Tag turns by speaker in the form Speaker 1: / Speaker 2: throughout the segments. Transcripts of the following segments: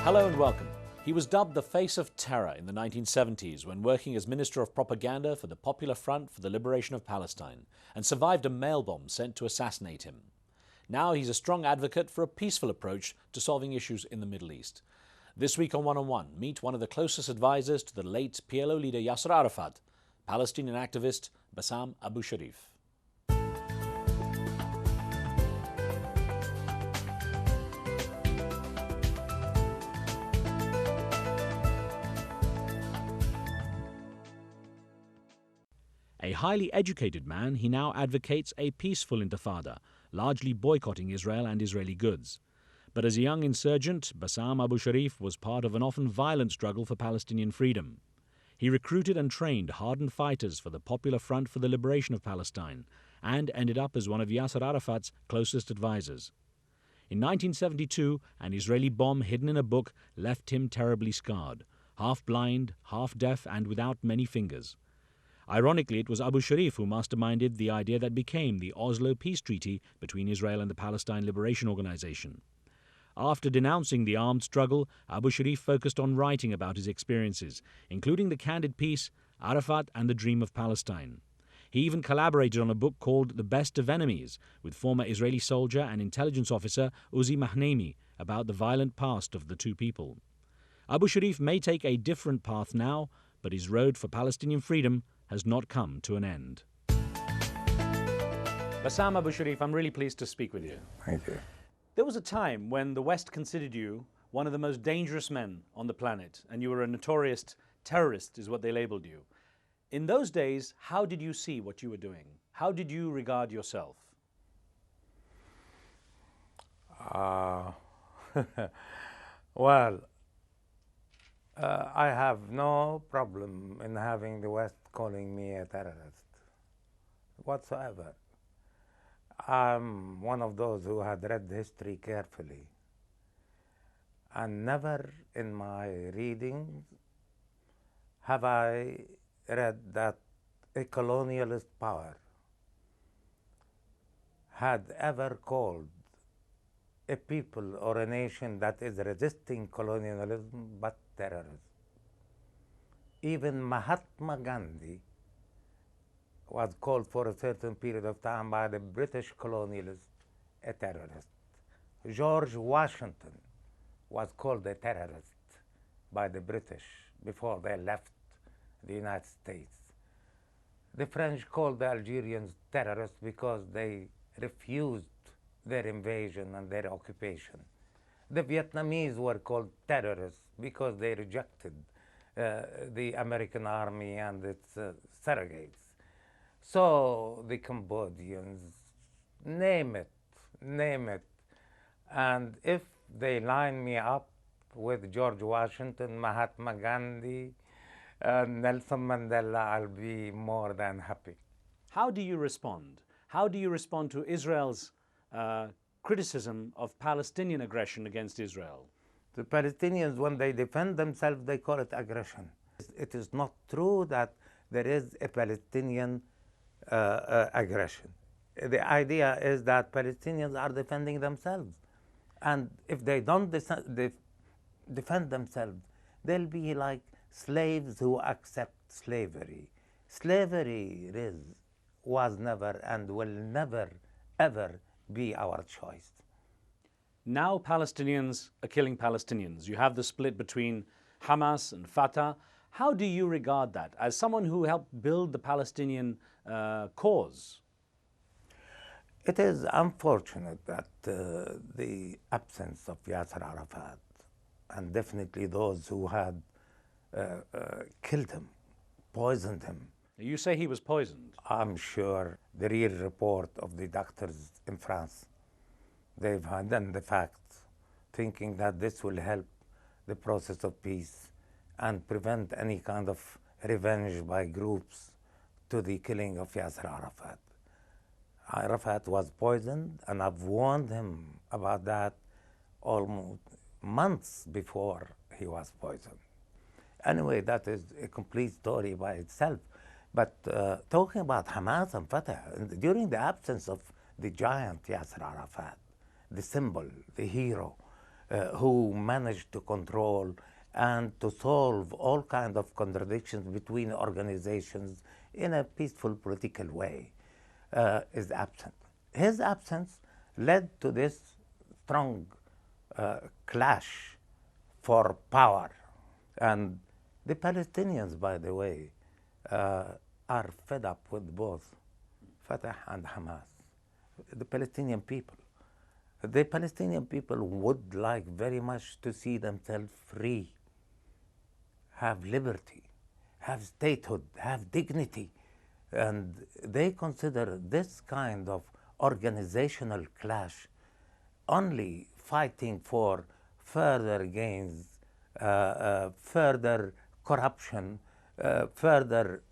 Speaker 1: Hello and welcome. He was dubbed the face of terror in the 1970s when working as Minister of Propaganda for the Popular Front for the Liberation of Palestine and survived a mail bomb sent to assassinate him. Now he's a strong advocate for a peaceful approach to solving issues in the Middle East. This week on One, meet one of the closest advisors to the late PLO leader Yasser Arafat, Palestinian activist Bassam Abu Sharif. A highly educated man, he now advocates a peaceful intifada, largely boycotting Israel and Israeli goods. But as a young insurgent, Bassam Abu Sharif was part of an often violent struggle for Palestinian freedom. He recruited and trained hardened fighters for the Popular Front for the Liberation of Palestine and ended up as one of Yasser Arafat's closest advisors. In 1972, an Israeli bomb hidden in a book left him terribly scarred, half blind, half deaf, and without many fingers. Ironically, it was Abu Sharif who masterminded the idea that became the Oslo Peace Treaty between Israel and the Palestine Liberation Organization. After denouncing the armed struggle, Abu Sharif focused on writing about his experiences, including the candid piece Arafat and the Dream of Palestine. He even collaborated on a book called The Best of Enemies with former Israeli soldier and intelligence officer Uzi Mahnemi about the violent past of the two people. Abu Sharif may take a different path now, but his road for Palestinian freedom has not come to an end. Bassam Abu Sharif, I'm really pleased to speak with you.
Speaker 2: Thank you.
Speaker 1: There was a time when the West considered you one of the most dangerous men on the planet, and you were a notorious terrorist, is what they labeled you. In those days, how did you see what you were doing? How did you regard yourself?
Speaker 2: Well, I have no problem in having the West calling me a terrorist whatsoever. I'm one of those who had read history carefully, and never in my readings have I read that a colonialist power had ever called a people or a nation that is resisting colonialism but terrorism. Even Mahatma Gandhi was called for a certain period of time by the British colonialists a terrorist. George Washington was called a terrorist by the British before they left the United States. The French called the Algerians terrorists because they refused their invasion and their occupation. The Vietnamese were called terrorists because they rejected the American army and its surrogates. So the Cambodians, name it. And if they line me up with George Washington, Mahatma Gandhi, Nelson Mandela, I'll be more than happy.
Speaker 1: How do you respond? How do you respond to Israel's criticism of Palestinian aggression against Israel?
Speaker 2: The Palestinians, when they defend themselves, they call it aggression. It is not true that there is a Palestinian aggression. The idea is that Palestinians are defending themselves. And if they don't defend themselves, they'll be like slaves who accept slavery. Slavery was never and will never, ever be our choice.
Speaker 1: Now Palestinians are killing Palestinians. You have the split between Hamas and Fatah. How do you regard that as someone who helped build the Palestinian cause?
Speaker 2: It is unfortunate that the absence of Yasser Arafat, and definitely those who had killed him, poisoned him.
Speaker 1: You say he was poisoned.
Speaker 2: I'm sure the real report of the doctors in France, they've done the facts, thinking that this will help the process of peace and prevent any kind of revenge by groups to the killing of Yasser Arafat. Arafat was poisoned, and I've warned him about that almost months before he was poisoned. Anyway, that is a complete story by itself. But talking about Hamas and Fatah, during the absence of the giant Yasser Arafat, the symbol, the hero, who managed to control and to solve all kinds of contradictions between organizations in a peaceful political way, is absent. His absence led to this strong clash for power. And the Palestinians, by the way, are fed up with both Fatah and Hamas. The Palestinian people. The Palestinian people would like very much to see themselves free, have liberty, have statehood, have dignity. And they consider this kind of organizational clash only fighting for further gains, further corruption, further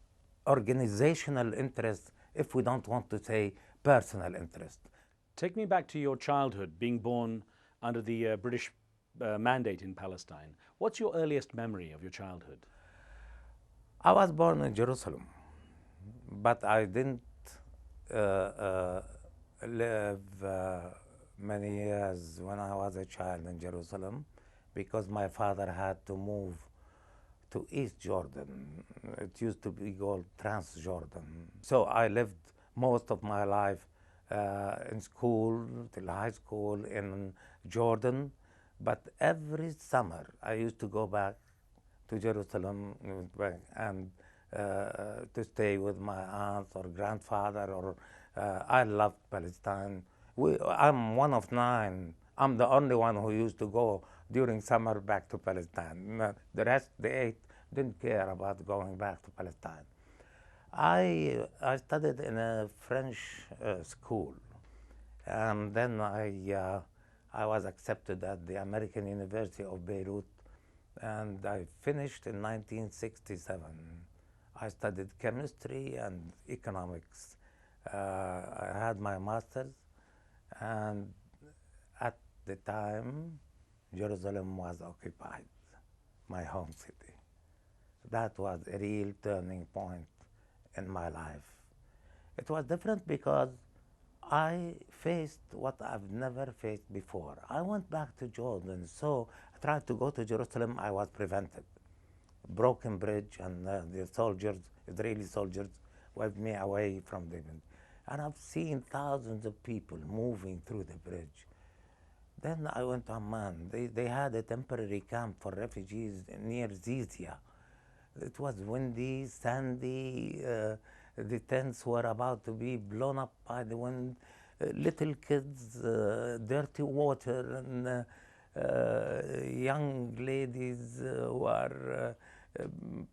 Speaker 2: organizational interest, if we don't want to say personal interest.
Speaker 1: Take me back to your childhood, being born under the British mandate in Palestine. What's your earliest memory of your childhood?
Speaker 2: I was born in Jerusalem, but I didn't live many years when I was a child in Jerusalem, because my father had to move to East Jordan. It used to be called Transjordan. So I lived most of my life in school, till high school in Jordan. But every summer I used to go back to Jerusalem and to stay with my aunt or grandfather. Or I loved Palestine. I'm one of 9. I'm the only one who used to go during summer back to Palestine. The rest, the 8, didn't care about going back to Palestine. I studied in a French school, and then I was accepted at the American University of Beirut, and I finished in 1967. I studied chemistry and economics. I had my master's, and at the time, Jerusalem was occupied, my home city. That was a real turning point in my life. It was different because I faced what I've never faced before. I went back to Jordan, so I tried to go to Jerusalem. I was prevented. Broken bridge, and the soldiers, Israeli soldiers, waved me away from the bridge. And I've seen thousands of people moving through the bridge. Then I went to Amman. They had a temporary camp for refugees near Zizia. It was windy, sandy. The tents were about to be blown up by the wind. Little kids, dirty water, and young ladies who are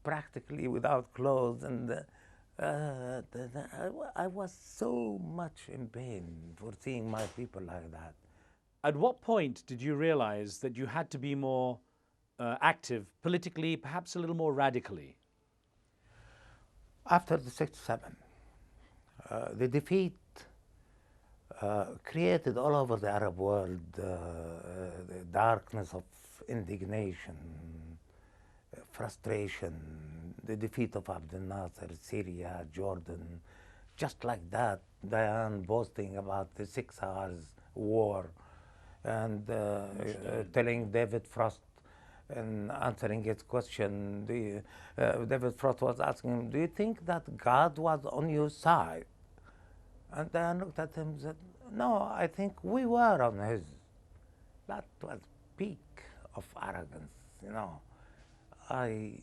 Speaker 2: practically without clothes. And I was so much in pain for seeing my people like that.
Speaker 1: At what point did you realize that you had to be more active politically, perhaps a little more radically?
Speaker 2: After the 67, the defeat created all over the Arab world the darkness of indignation, frustration, the defeat of Abdel Nasser, Syria, Jordan. Just like that, Diane boasting about the 6 hours war, and telling David Frost and answering his question. David Frost was asking him, do you think that God was on your side? And Diane looked at him and said, no, I think we were on his. That was peak of arrogance, you know. I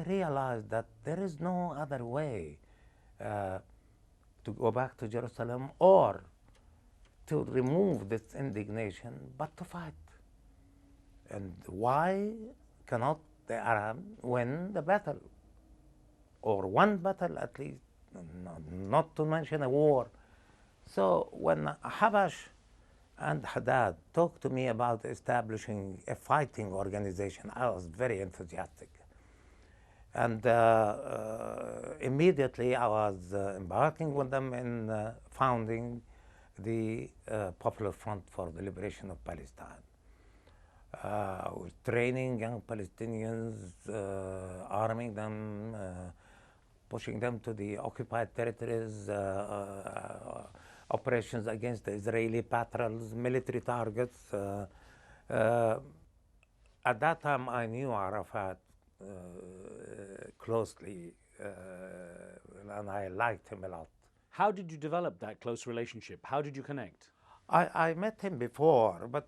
Speaker 2: realized that there is no other way to go back to Jerusalem or to remove this indignation, but to fight. And why cannot the Arab win the battle? Or one battle at least, not to mention a war. So when Habash and Haddad talked to me about establishing a fighting organization, I was very enthusiastic. And immediately I was embarking with them in founding the Popular Front for the Liberation of Palestine. Training young Palestinians, arming them, pushing them to the occupied territories, operations against the Israeli patrols, military targets, Uh, at that time, I knew Arafat closely, and I liked him a lot.
Speaker 1: How did you develop that close relationship? How did you connect?
Speaker 2: I met him before, but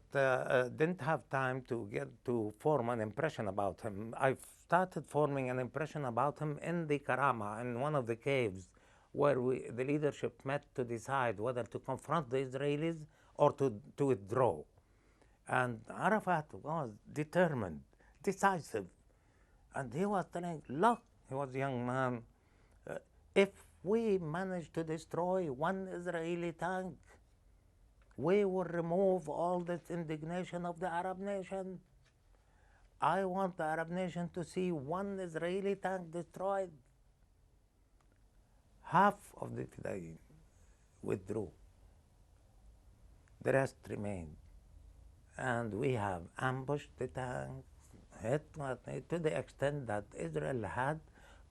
Speaker 2: didn't have time to get to form an impression about him. I started forming an impression about him in the Karama, in one of the caves, where the leadership met to decide whether to confront the Israelis or to withdraw. And Arafat was determined, decisive. And he was telling, look, he was a young man, if we manage to destroy one Israeli tank, we will remove all this indignation of the Arab nation. I want the Arab nation to see one Israeli tank destroyed. Half of the Fidayeen withdrew. The rest remained. And we have ambushed the tanks, to the extent that Israel had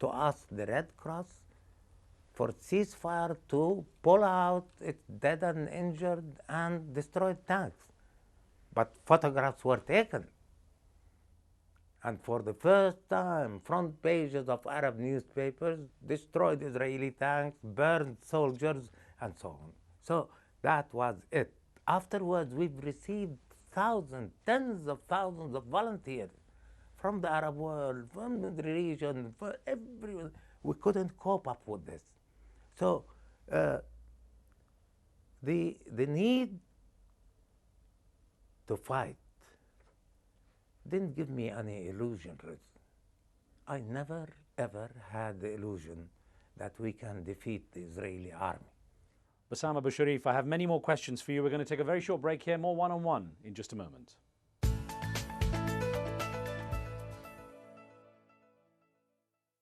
Speaker 2: to ask the Red Cross for ceasefire to pull out its dead and injured and destroyed tanks. But photographs were taken. And for the first time, front pages of Arab newspapers destroyed Israeli tanks, burned soldiers, and so on. So that was it. Afterwards, we've received thousands, tens of thousands of volunteers from the Arab world, from the region, from everyone. We couldn't cope up with this. So the need to fight didn't give me any illusion, Riz. I never, ever had the illusion that we can defeat the Israeli army.
Speaker 1: Bassam Abu Sharif, I have many more questions for you. We're going to take a very short break here, more one-on-one in just a moment.